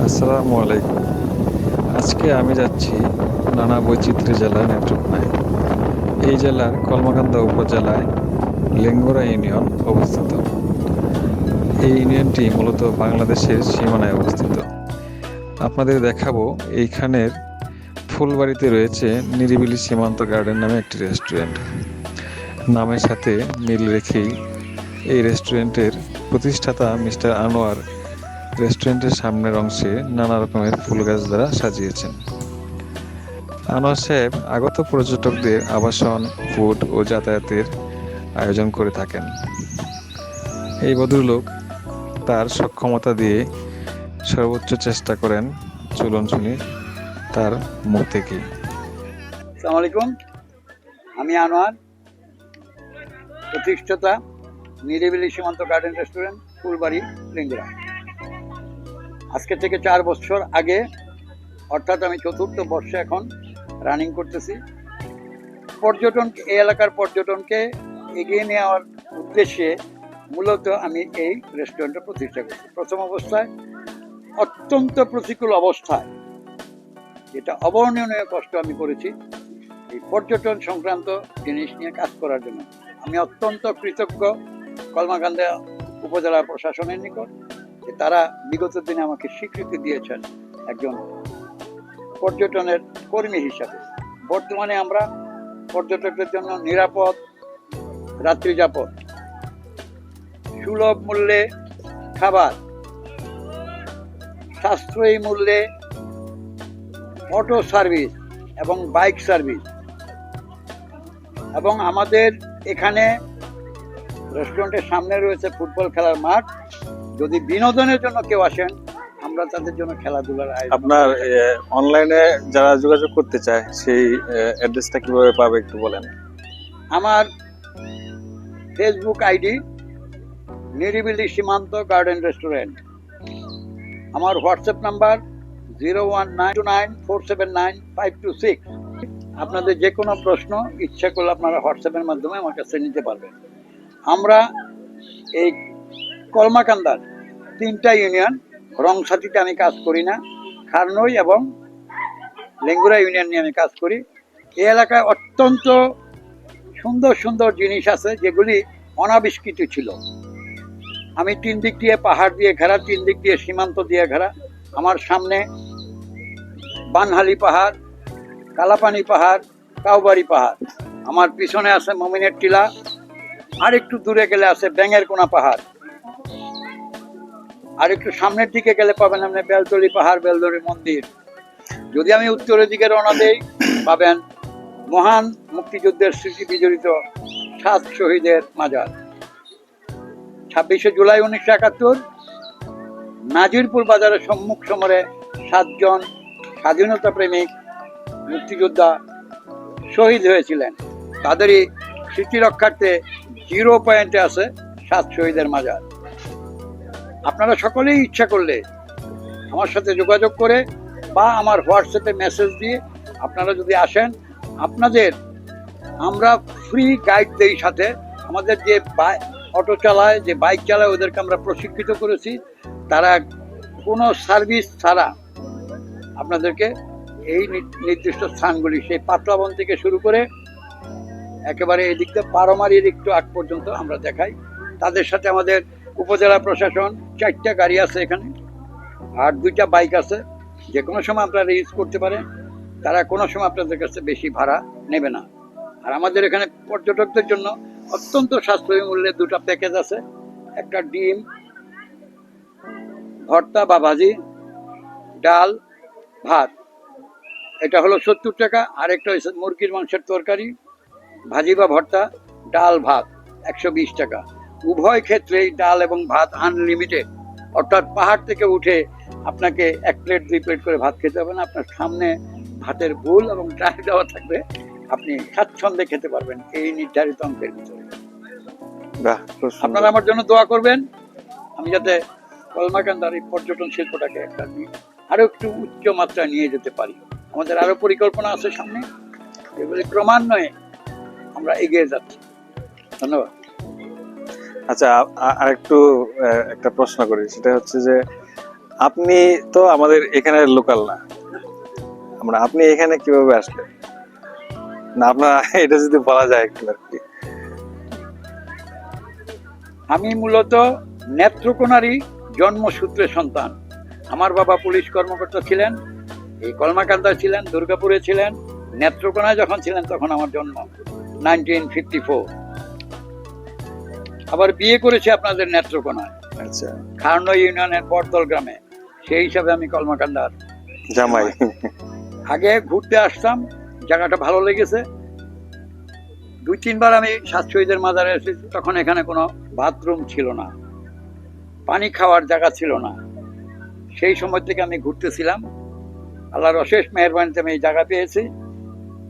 আসসালামু আলাইকুম। আজকে আমি যাচ্ছি নানা বৈচিত্র্য জেলা নেত্রকোনায়। এই জেলার কলমাকান্দা উপজেলায় লেঙ্গুরা ইউনিয়ন অবস্থিত। এই ইউনিয়নটি মূলত বাংলাদেশের সীমানায় অবস্থিত। আপনাদের দেখাবো এইখানের ফুলবাড়িতে রয়েছে নিরিবিলি সীমান্ত গার্ডেন নামে একটি রেস্টুরেন্ট। নামের সাথে মিল রেখেই এই রেস্টুরেন্টের প্রতিষ্ঠাতা মিস্টার আনোয়ার রেস্টুরেন্টের সামনের অংশে নানা রকমের ফুল গাছ দ্বারা সাজিয়েছেন। আনোয়ার সাহেব আগত পর্যটকদের আবাসন, ফুড ও যাতায়াতের আয়োজন করে থাকেন। এই ভদ্রলোক তার সক্ষমতা দিয়ে সর্বোচ্চ চেষ্টা করেন। চলুন শুনি তার মুখ থেকেই। আসসালামু আলাইকুম, আমি আনোয়ার, প্রতিষ্ঠাতা নিরিবিলি সীমান্ত গার্ডেন রেস্টুরেন্ট, ফুলবাড়ি, লেঙ্গুরা। আজকে থেকে 4 বছর আগে, অর্থাৎ আমি 4র্থ বর্ষে এখন রানিং করতেছি। এই এলাকার পর্যটনকে এগিয়ে নেওয়ার উদ্দেশ্যে মূলত আমি এই রেস্টুরেন্টটা প্রতিষ্ঠা করছি। প্রথম অবস্থায় অত্যন্ত প্রতিকূল অবস্থায়, যেটা অবর্ণনীয় কষ্ট আমি করেছি এই পর্যটন সংক্রান্ত জিনিস নিয়ে কাজ করার জন্য। আমি অত্যন্ত কৃতজ্ঞ কলমাকান্দা উপজেলা প্রশাসনের নিকট যে তারা বিগত দিনে আমাকে স্বীকৃতি দিয়েছেন একজন পর্যটনের কর্মী হিসাবে। বর্তমানে আমরা পর্যটকদের জন্য নিরাপদ রাত্রিযাপন, সুলভ মূল্যে খাবার, সাশ্রয়ী মূল্যে অটো সার্ভিস এবং বাইক সার্ভিস, এবং আমাদের এখানে রেস্টুরেন্টের সামনে রয়েছে ফুটবল খেলার মাঠ। যদি বিনোদনের জন্য কেউ আসেন, আমরা তাদের জন্য খেলাধুলার আয়োজন। আপনার অনলাইনে যারা যোগাযোগ করতে চায় সেই অ্যাড্রেসটা কিভাবে পাবে একটু বলেন। আমার ফেসবুক আইডি নিরিবিলি সীমান্ত গার্ডেন রেস্টুরেন্ট। আমার হোয়াটসঅ্যাপ নাম্বার 019294795526। আপনাদের যে কোনো প্রশ্ন ইচ্ছা করলে আপনারা হোয়াটসঅ্যাপের মাধ্যমে আমার কাছে নিতে পারবেন। আমরা এই কলমাকান্দার 3টা ইউনিয়ন, রংসাতিতে আমি কাজ করি না, খারনই এবং লেঙ্গুরা ইউনিয়ন নিয়ে আমি কাজ করি। এই এলাকায় অত্যন্ত সুন্দর সুন্দর জিনিস আছে যেগুলি অনাবিষ্কৃত ছিল। আমি 3 দিক দিয়ে পাহাড় দিয়ে ঘেরা, 3 দিক দিয়ে সীমান্ত দিয়ে ঘেরা। আমার সামনে বানহালি পাহাড়, কালাপানি পাহাড়, কাউবাড়ি পাহাড়। আমার পিছনে আছে মমিনের টিলা, আর একটু দূরে গেলে আছে ব্যাঙের কোনা পাহাড়, আর একটু সামনের দিকে গেলে পাবেন আপনি বেলতলি পাহাড়, বেলতলি মন্দির। যদি আমি উত্তরের দিকে রওনা দেই, পাবেন মহান মুক্তিযুদ্ধের স্মৃতি বিজড়িত 7 শহীদের মাজার। 26শে জুলাই 1971 নাজিরপুর বাজারের সম্মুখ সমরে 7 জন স্বাধীনতা প্রেমিক মুক্তিযোদ্ধা শহীদ হয়েছিলেন। তাদেরই স্মৃতি রক্ষার্থে 0 পয়েন্টে আছে 7 শহীদের মাজার। আপনারা সকলেই ইচ্ছা করলে আমার সাথে যোগাযোগ করে বা আমার হোয়াটসঅ্যাপে মেসেজ দিয়ে আপনারা যদি আসেন, আপনাদের আমরা ফ্রি গাইড দেই। সাথে আমাদের যে অটো চালায়, যে বাইক চালায়, ওদেরকে আমরা প্রশিক্ষিত করেছি। তারা কোনো সার্ভিস ছাড়া আপনাদেরকে এই নির্দিষ্ট স্থানগুলি, সেই পাতলাবন থেকে শুরু করে একেবারে এদিকটা পারমারির একটু আগ পর্যন্ত আমরা দেখাই। তাদের সাথে আমাদের উপজেলা প্রশাসন 4টা গাড়ি আছে এখানে, আর 2টা বাইক আছে। যে কোনো সময় আপনারা ইউজ করতে পারেন। তারা কোনো সময় আপনাদের কাছে বেশি ভাড়া নেবে না। আর আমাদের এখানে পর্যটকদের জন্য অত্যন্ত সাশ্রয়ী মূল্যে 2টা প্যাকেজ আছে। একটা ডিম ভর্তা বা ভাজি, ডাল, ভাত, এটা হলো 70 টাকা। আর একটা হচ্ছে মুরগির মাংসের তরকারি, ভাজি বা ভর্তা, ডাল, ভাত 120 টাকা। উভয় ক্ষেত্রেই ডাল এবং ভাত আনলিমিটেড, অর্থাৎ পাহাড় থেকে উঠে আপনাকে 1 প্লেট 2 প্লেট করে ভাত খেতে হবে না। আপনার সামনে ভাতের ভুল এবং ডাল দেওয়া থাকবে, আপনি স্বাচ্ছন্দ্যে খেতে পারবেন এই নির্ধারিত অঙ্কের ভিতরে। আপনারা আমার জন্য দোয়া করবেন, আমি যাতে কলমাকান্দার এই পর্যটন শিল্পটাকে আরো একটু উচ্চ মাত্রায় নিয়ে যেতে পারি। আমাদের আরো পরিকল্পনা আছে সামনে, এগুলি ক্রমান্বয়ে আমরা এগিয়ে যাচ্ছি। ধন্যবাদ। আচ্ছা, আরেকটু একটা প্রশ্ন করি, সেটা হচ্ছে যে আপনি তো আমাদের এখানে লোকাল না, আমরা আপনি এখানে কিভাবে আসলেন? না আপনার এটা যদি বলা যায় একটু আর কি। আমি মূলত নেত্রকোনারই জন্মসূত্রে সন্তান। আমার বাবা পুলিশ কর্মকর্তা ছিলেন, এই কলমাকান্দায় ছিলেন, দুর্গাপুরে ছিলেন। নেত্রকোনায় যখন ছিলেন তখন আমার জন্ম 1954। আবার বিয়ে করেছি আপনাদের নেত্রকোনায়, আচ্ছা, খারনো ইউনিয়নের বটদল গ্রামে। সেই হিসাবে আমি কলমাকান্দার জামাই। আগে ঘুরতে আসতাম, জায়গাটা ভালো লেগেছে। 2-3 বার আমি সাত শহীদের মাজারে এসেছি, তখন এখানে কোনো বাথরুম ছিল না, পানি খাওয়ার জায়গা ছিল না। সেই সময় থেকে আমি ঘুরতেছিলাম, আল্লাহর অশেষ মেহেরবানিতে আমি এই জায়গা পেয়েছি।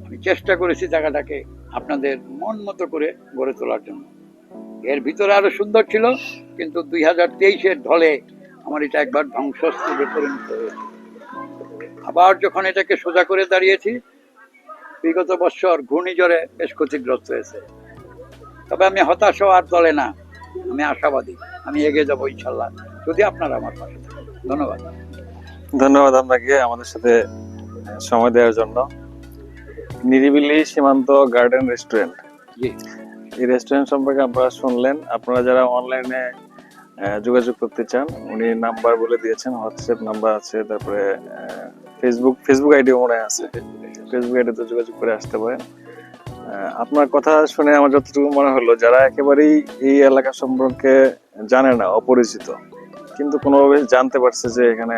আমি চেষ্টা করেছি জায়গাটাকে আপনাদের মন মতো করে গড়ে তোলার জন্য। এর ভিতরে আরো সুন্দর ছিল, কিন্তু 2023-এর ঢলে আমার এটা একবার ধ্বংসস্তূপে পরিণত হয়েছে। আবার যখন এটাকে সোজা করে দাঁড়িয়েছি, বিগত বছর ঘূর্ণিঝড়ে বেশ ক্ষতিগ্রস্ত হয়েছে। তবে আমি হতাশ হওয়ার দলে না, আমি আশাবাদী, আমি এগিয়ে যাবো ইনশাল্লাহ, যদি আপনারা আমার পাশে থাকেন। ধন্যবাদ। ধন্যবাদ আপনাকে আমাদের সাথে সময় দেওয়ার জন্য। নিরিবিলি সীমান্ত গার্ডেন রেস্টুরেন্ট, জি, এই রেস্টুরেন্ট সম্পর্কে আপনারা শুনলেন। আপনারা যারা অনলাইনে যোগাযোগ করতে চান, উনি নাম্বার বলে দিয়েছেন, হোয়াটসঅ্যাপ নাম্বার আছে, তারপরে ফেসবুক আইডিও মনে হয় আছে, ফেসবুক আইডিতে যোগাযোগ করে আসতে পারেন। আপনার কথা শুনে আমার যতটুকু মনে হলো, যারা একেবারেই এই এলাকা সম্পর্কে জানে না, অপরিচিত, কিন্তু কোনোভাবে জানতে পারছে যে এখানে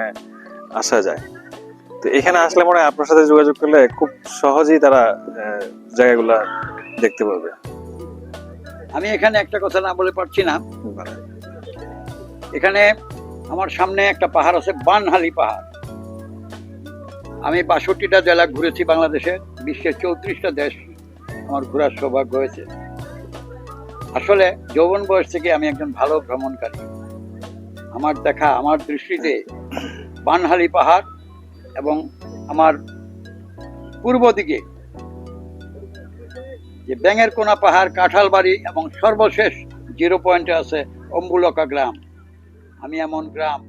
আসা যায়, তো এখানে আসলে মনে হয় আপনার সাথে যোগাযোগ করলে খুব সহজেই তারা জায়গাগুলা দেখতে পারবে। আমি এখানে একটা কথা না বলে পারছি না। এখানে আমার সামনে একটা পাহাড় আছে, বানহালি পাহাড়। আমি 62টা জেলা ঘুরেছি বাংলাদেশে, বিশ্বের 34টা দেশ আমার ঘোরার সৌভাগ্য হয়েছে। আসলে যৌবন বয়স থেকে আমি একজন ভালো ভ্রমণকারী। আমার দেখা, আমার দৃষ্টিতে বানহালি পাহাড় এবং আমার পূর্ব দিকে যে ব্যাঙের কোনা পাহাড়, কাঁঠালবাড়ি এবং সর্বশেষ জিরো পয়েন্টে আছে অম্বুলকা গ্রাম। আমি এমন গ্রাম